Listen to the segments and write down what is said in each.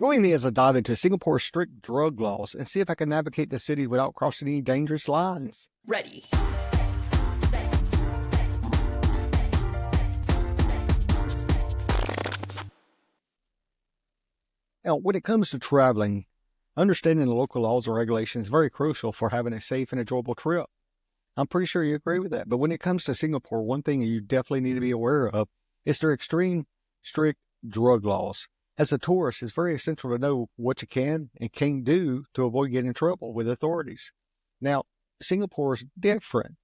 Join me as I dive into Singapore's strict drug laws and see if I can navigate the city without crossing any dangerous lines. Ready. Now, when it comes to traveling, understanding the local laws and regulations is very crucial for having a safe and enjoyable trip. I'm pretty sure you agree with that. But when it comes to Singapore, one thing you definitely need to be aware of is their extreme strict drug laws. As a tourist, it's very essential to know what you can and can't do to avoid getting in trouble with authorities. Now, Singapore is different.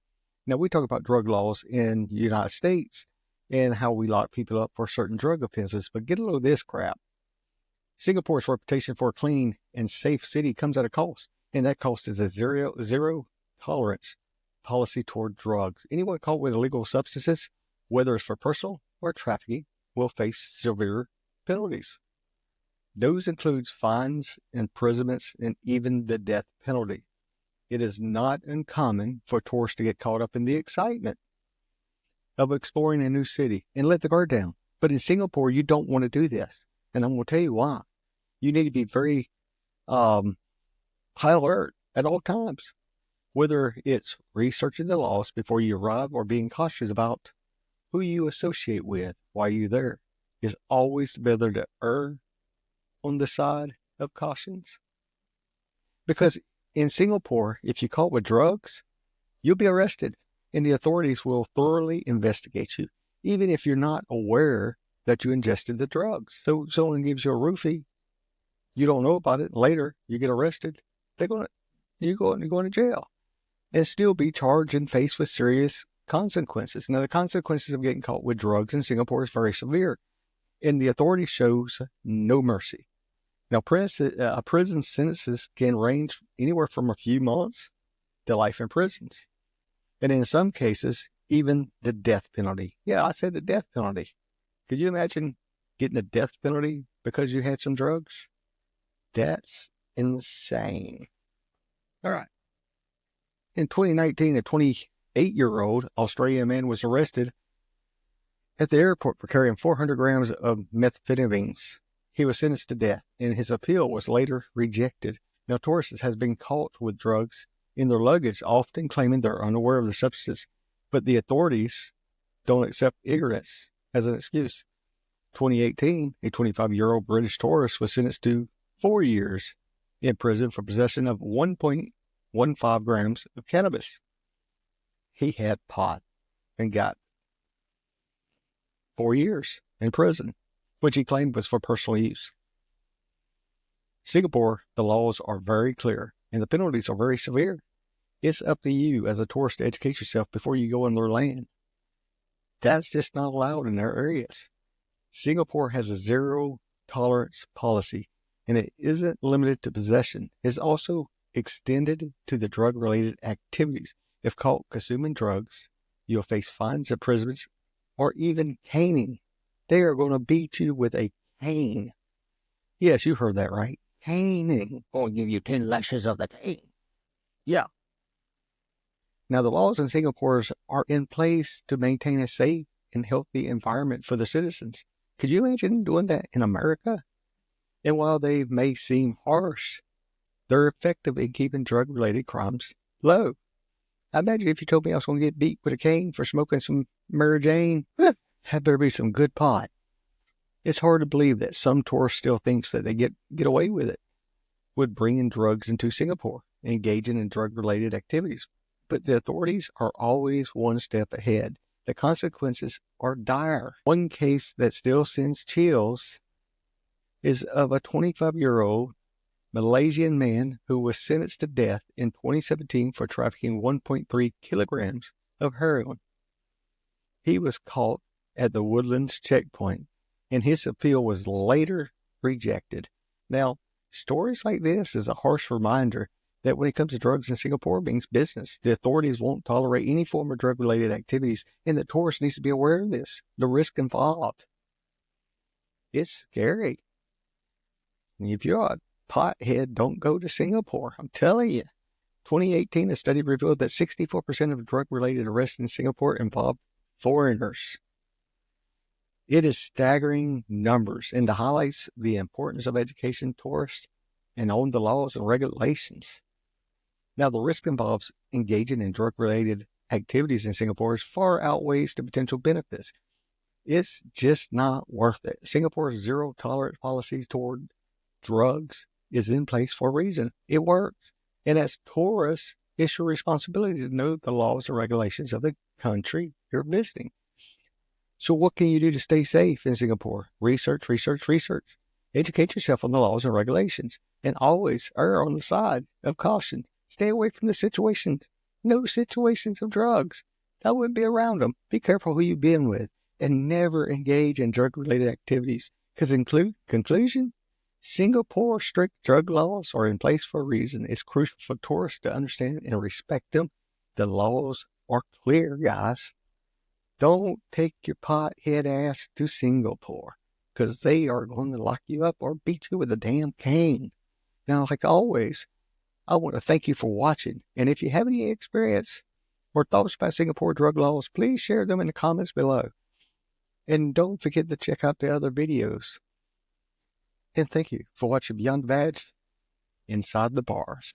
Now, we talk about drug laws in the United States and how we lock people up for certain drug offenses, but get a load of this crap. Singapore's reputation for a clean and safe city comes at a cost, and that cost is a zero tolerance policy toward drugs. Anyone caught with illegal substances, whether it's for personal or trafficking, will face severe penalties. Those includes fines, imprisonments, and even the death penalty. It is not uncommon for tourists to get caught up in the excitement of exploring a new city and let the guard down. But in Singapore, you don't want to do this. And I'm going to tell you why. You need to be very high alert at all times, whether it's researching the laws before you arrive or being cautious about who you associate with while you're there. It's always better to err on the side of cautions. Because in Singapore, if you're caught with drugs, you'll be arrested and the authorities will thoroughly investigate you, even if you're not aware that you ingested the drugs. So someone gives you a roofie, you don't know about it, later you get arrested, you're going to jail and still be charged and faced with serious consequences. Now, the consequences of getting caught with drugs in Singapore is very severe, and the authorities shows no mercy. Now, prison sentences can range anywhere from a few months to life in prisons. And in some cases, even the death penalty. Yeah, I said the death penalty. Could you imagine getting a death penalty because you had some drugs? That's insane. All right. In 2019, a 28-year-old Australian man was arrested at the airport for carrying 400 grams of methamphetamines. He was sentenced to death, and his appeal was later rejected. Now, tourists have been caught with drugs in their luggage, often claiming they're unaware of the substances, but the authorities don't accept ignorance as an excuse. 2018, a 25-year-old British tourist was sentenced to 4 years in prison for possession of 1.15 grams of cannabis. He had pot and got 4 years in prison, which he claimed was for personal use. Singapore, the laws are very clear and the penalties are very severe. It's up to you as a tourist to educate yourself before you go in their land. That's just not allowed in their areas. Singapore has a zero tolerance policy, and it isn't limited to possession. It's also extended to the drug-related activities. If caught consuming drugs, you'll face fines, imprisonments, or even caning. They are going to beat you with a cane. Yes, you heard that right. Caning. I'll give you 10 lashes of the cane. Yeah. Now, the laws in Singapore are in place to maintain a safe and healthy environment for the citizens. Could you imagine doing that in America? And while they may seem harsh, they're effective in keeping drug-related crimes low. I imagine if you told me I was going to get beat with a cane for smoking some Mary Jane, that better be some good pot. It's hard to believe that some tourists still thinks that they get away with it, with bringing drugs into Singapore, engaging in drug-related activities. But the authorities are always one step ahead. The consequences are dire. One case that still sends chills is of a 25-year-old Malaysian man who was sentenced to death in 2017 for trafficking 1.3 kilograms of heroin. He was caught at the Woodlands checkpoint, and his appeal was later rejected. Now, stories like this is a harsh reminder that when it comes to drugs in Singapore, it means business. The authorities won't tolerate any form of drug-related activities, and the tourist needs to be aware of this, the risk involved. It's scary. If you're a pothead, don't go to Singapore. I'm telling you. 2018, a study revealed that 64% of drug-related arrests in Singapore involved foreigners. It is staggering numbers and highlights the importance of education tourists and on the laws and regulations. Now, the risk involves engaging in drug-related activities in Singapore far outweighs the potential benefits. It's just not worth it. Singapore's zero tolerance policies toward drugs is in place for a reason. It works. And as tourists, it's your responsibility to know the laws and regulations of the country you're visiting. So what can you do to stay safe in Singapore? Research, research, research. Educate yourself on the laws and regulations, and always err on the side of caution. Stay away from the situations. No situations of drugs. I wouldn't be around them. Be careful who you've been with, and never engage in drug-related activities. Because in conclusion, Singapore's strict drug laws are in place for a reason. It's crucial for tourists to understand and respect them. The laws are clear, guys. Don't take your pothead ass to Singapore, because they are going to lock you up or beat you with a damn cane. Now, like always, I want to thank you for watching. And if you have any experience or thoughts about Singapore drug laws, please share them in the comments below. And don't forget to check out the other videos. And thank you for watching Beyond the Badge Inside the Bars.